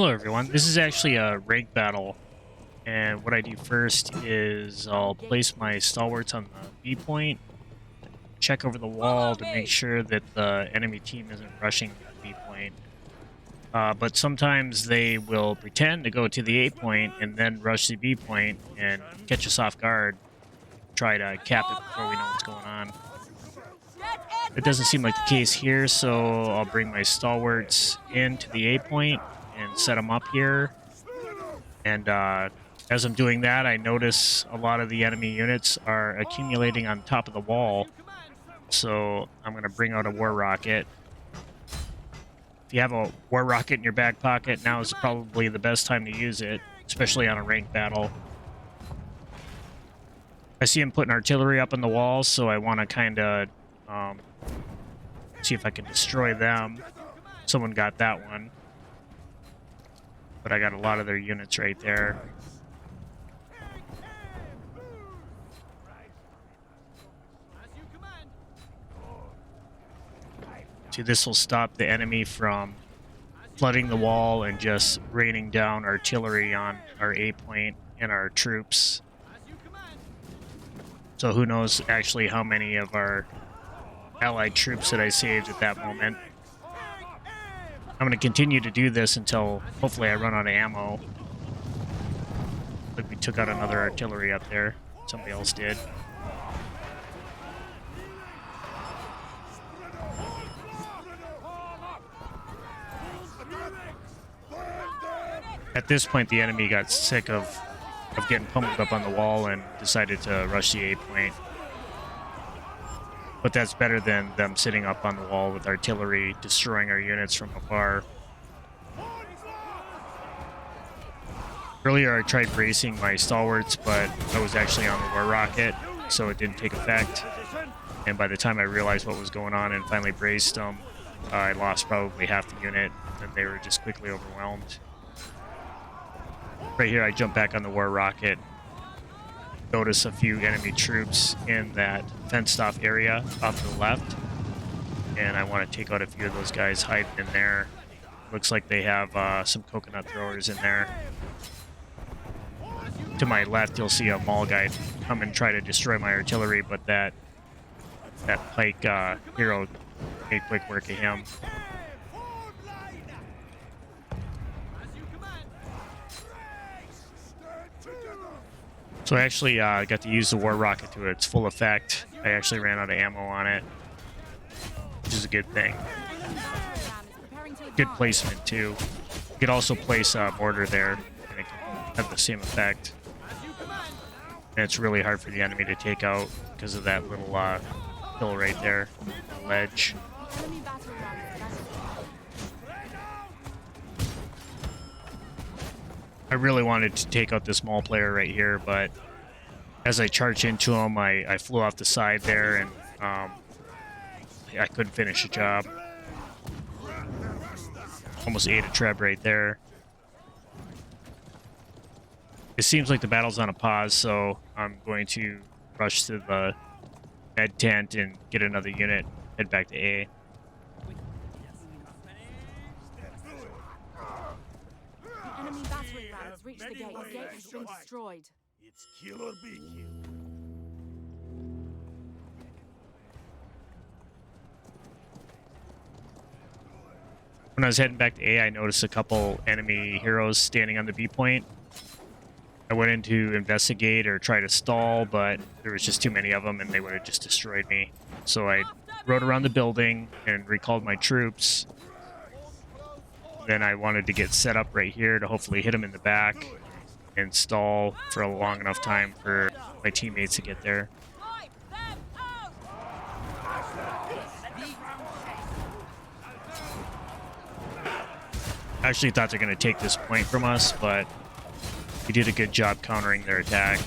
Hello everyone, this is actually a rank battle, and what I do first is I'll place my stalwarts on the B point, check over the wall to make sure that the enemy team isn't rushing the B point. But sometimes they will pretend to go to the A point and then rush the B point and catch us off guard, try to cap it before we know what's going on. It doesn't seem like the case here, so I'll bring my stalwarts into the A point and set them up here. And as I'm doing that, I notice a lot of the enemy units are accumulating on top of the wall. So I'm going to bring out a war rocket. If you have a war rocket in your back pocket, now is probably the best time to use it, especially on a ranked battle. I see him putting artillery up on the walls, so I want to kind of see if I can destroy them. Someone got that one. But I got a lot of their units right there. See, this will stop the enemy from flooding the wall and just raining down artillery on our A point and our troops. So who knows actually how many of our allied troops that I saved at that moment. I'm going to continue to do this until hopefully I run out of ammo. Like we took out another artillery up there. Somebody else did. At this point, the enemy got sick of getting pummeled up on the wall and decided to rush the A point. But that's better than them sitting up on the wall with artillery, destroying our units from afar. Earlier I tried bracing my stalwarts, but I was actually on the war rocket, so it didn't take effect. And by the time I realized what was going on and finally braced them, I lost probably half the unit, and they were just quickly overwhelmed. Right here I jump back on the war rocket. Notice a few enemy troops in that fenced-off area off to the left, and I want to take out a few of those guys hiding in there. Looks like they have some coconut throwers in there. To my left, you'll see a Maul guy come and try to destroy my artillery, but that pike hero made quick work of him. So I actually got to use the war rocket to its full effect. I actually ran out of ammo on it, which is a good thing. Good placement too. You could also place a mortar there, and it can have the same effect. And it's really hard for the enemy to take out because of that little hill right there, the ledge. I really wanted to take out this Maul player right here, but as I charged into him, I flew off the side there, and I couldn't finish the job. Almost ate a treb right there. It seems like the battle's on a pause, so I'm going to rush to the med tent and get another unit, head back to A. Reach the gate. The gate has been destroyed. It's kill or be killed. When I was heading back to A, I noticed a couple enemy heroes standing on the B point. I went in to investigate or try to stall, but there was just too many of them and they would have just destroyed me. So I rode around the building and recalled my troops. Then I wanted to get set up right here to hopefully hit him in the back and stall for a long enough time for my teammates to get there. I actually thought they're going to take this point from us, but we did a good job countering their attack.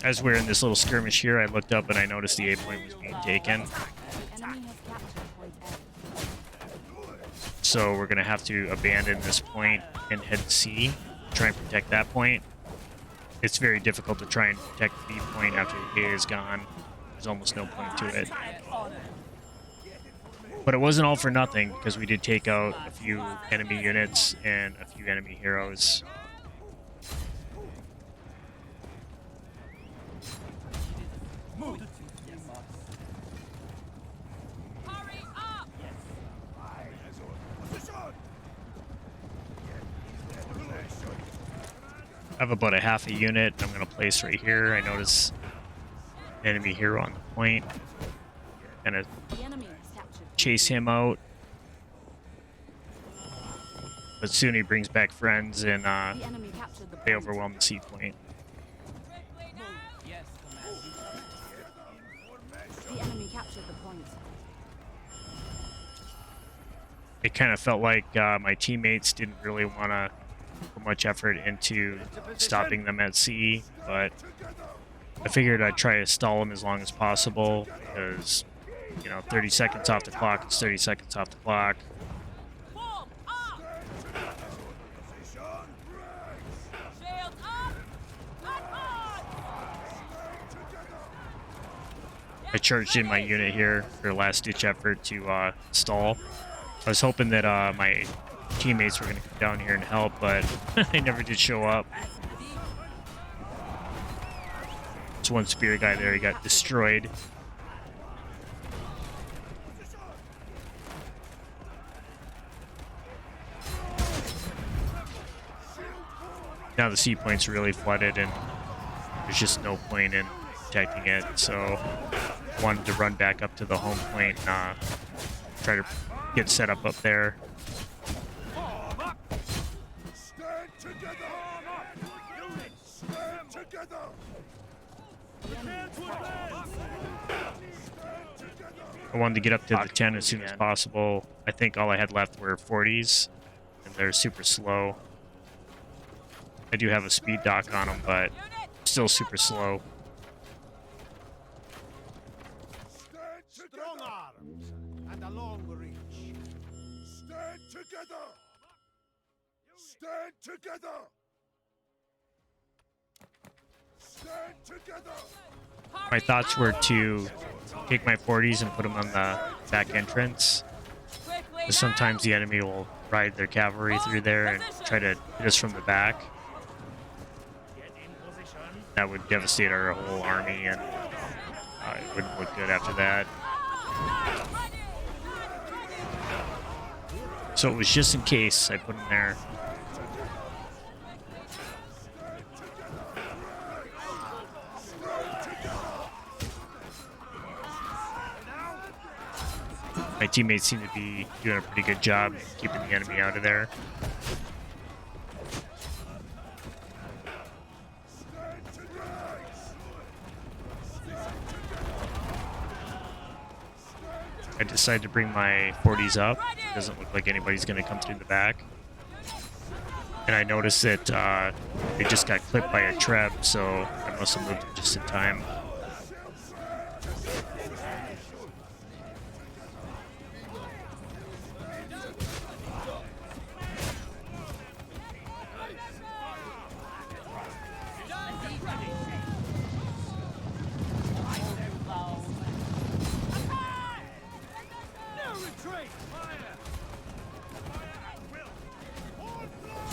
As we're in this little skirmish here, I looked up and I noticed the A point was being taken. So we're going to have to abandon this point and head C, try and protect that point. it's very difficult to try and protect the B point after the A is gone. There's almost no point to it. But it wasn't all for nothing, because we did take out a few enemy units and a few enemy heroes. Hurry up! I have about a half a unit I'm going to place right here. I notice an enemy hero on the point. Gonna The enemy has captured. chase him out. But soon he brings back friends and The enemy captured the they point. overwhelm the C point. The enemy captured the point. It kind of felt like my teammates didn't really want to put much effort into stopping them at C, but I figured I'd try to stall them as long as possible, because, you know, 30 seconds off the clock is 30 seconds off the clock. Form up! Shield up! I charged in my unit here for a last-ditch effort to stall. I was hoping that my teammates were going to come down here and help, but they never did show up. There's one spear guy there, he got destroyed. Now the C point's really flooded and there's just no point in protecting it, so I wanted to run back up to the home point and try to get set up there. Stand together! Stand together! I wanted to get up to the 10 as soon as possible. I think all I had left were 40s, and they're super slow. I do have a speed dock on them, but still super slow. Stand strong arms and a long reach. Stand together! Stand together! Stand together! My thoughts were to take my 40s and put them on the back entrance. Because sometimes the enemy will ride their cavalry through there and try to hit us from the back. That would devastate our whole army, and it wouldn't look good after that. So it was just in case I put them there. My teammates seem to be doing a pretty good job keeping the enemy out of there. I decided to bring my 40s up. It doesn't look like anybody's going to come through the back. And I noticed that they just got clipped by a treb, so I must have moved just in time.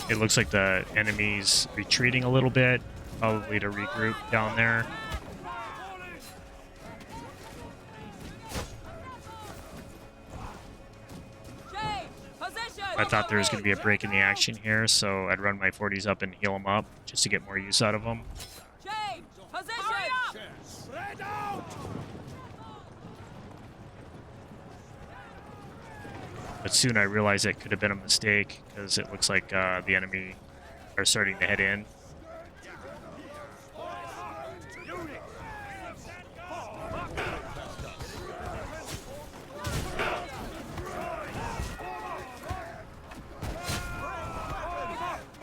It looks like the enemy's retreating a little bit, probably to regroup down there. I thought there was going to be a break in the action here, so I'd run my 40s up and heal them up just to get more use out of them. Spread out! But soon I realized it could have been a mistake, because it looks like the enemy are starting to head in.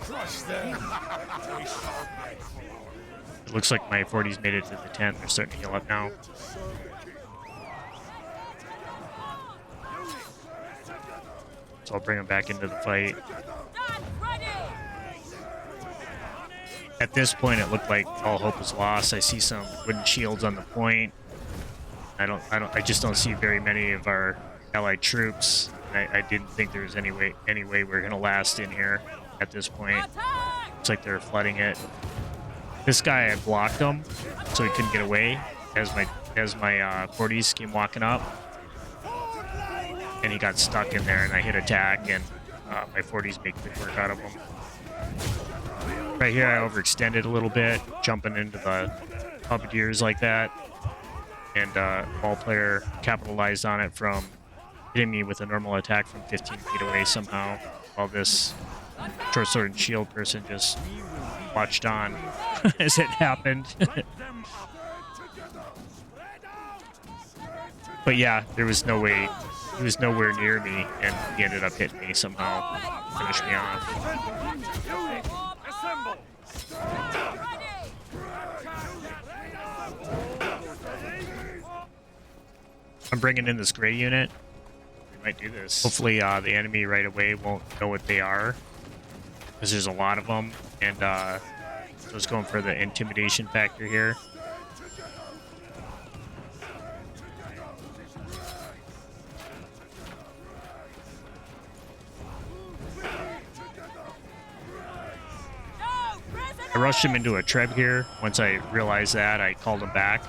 Crush them! It looks like my 40s made it to the 10. They're starting to heal up now. So I'll bring them back into the fight. At this point, it looked like all hope was lost. I see some wooden shields on the point. I just don't see very many of our allied troops. I didn't think there was any way we're gonna last in here at this point. Attack! Looks like they're flooding it. This guy, I blocked him so he couldn't get away as my 40s came walking up, and he got stuck in there, and I hit attack, and my 40s make quick work out of him. Right here, I overextended a little bit, jumping into the puppeteers like that, and Maul player capitalized on it from hitting me with a normal attack from 15 feet away somehow, while this short sword and shield person just watched on as it happened. But yeah, there was no way. He was nowhere near me, and he ended up hitting me somehow, finished me off. Assemble! I'm bringing in this gray unit. We might do this. Hopefully, the enemy right away won't know what they are, because there's a lot of them, and so I was going for the intimidation factor here. I rushed him into a treb here. Once I realized that, I called him back,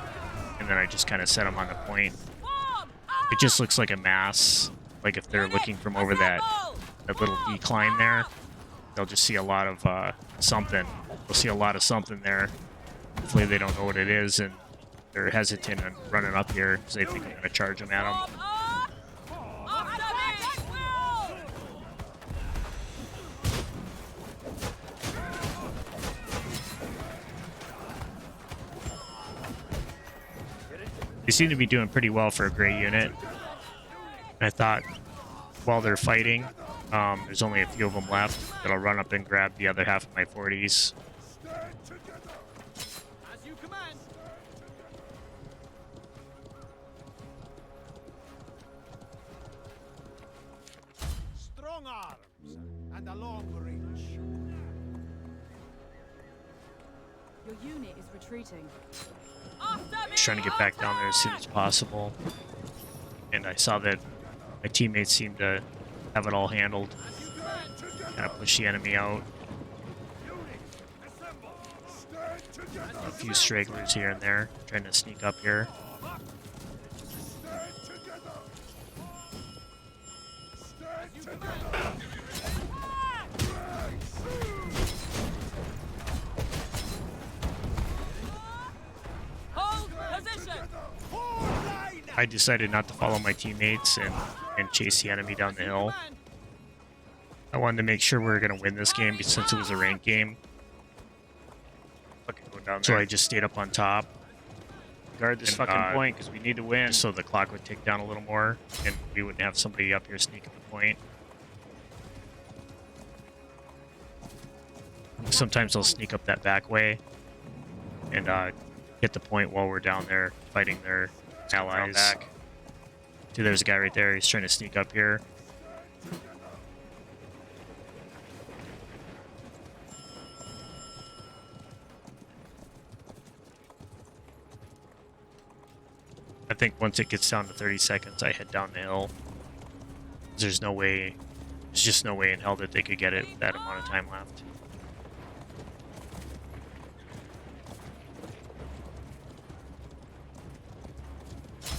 and then I just kind of set him on the point. It just looks like a mass. Like if they're looking from over that little decline there, they'll just see a lot of something. They'll see a lot of something there. Hopefully they don't know what it is, and they're hesitant on running up here because they think I'm going to charge them at them. They seem to be doing pretty well for a gray unit. I thought while they're fighting, there's only a few of them left that'll run up and grab the other half of my 40s. As you command. Strong arms and a long reach. Your unit is retreating. Just trying to get back down there as soon as possible. And I saw that my teammates seemed to have it all handled. Kind of push the enemy out. A few stragglers here and there, trying to sneak up here. Hold position. I decided not to follow my teammates and chase the enemy down the hill. I wanted to make sure we were going to win this game since it was a ranked game. So I just stayed up on top. Guard this fucking point because we need to win. So the clock would tick down a little more and we wouldn't have somebody up here sneaking the point. Sometimes they'll sneak up that back way and get the point while we're down there fighting their allies. Back. Dude, there's a guy right there. He's trying to sneak up here. I think once it gets down to 30 seconds, I head down the hill. There's no way, there's just no way in hell that they could get it with that amount of time left.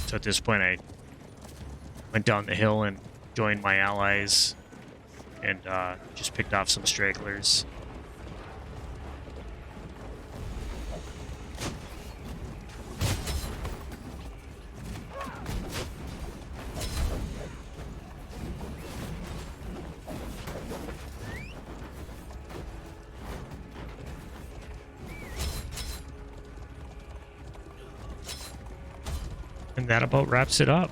So at this point, I went down the hill and joined my allies and just picked off some stragglers. And that about wraps it up.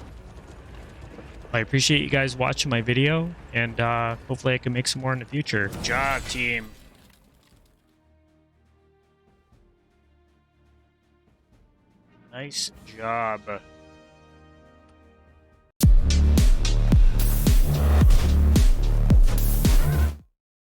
I appreciate you guys watching my video, and hopefully I can make some more in the future. Good job, team. Nice job.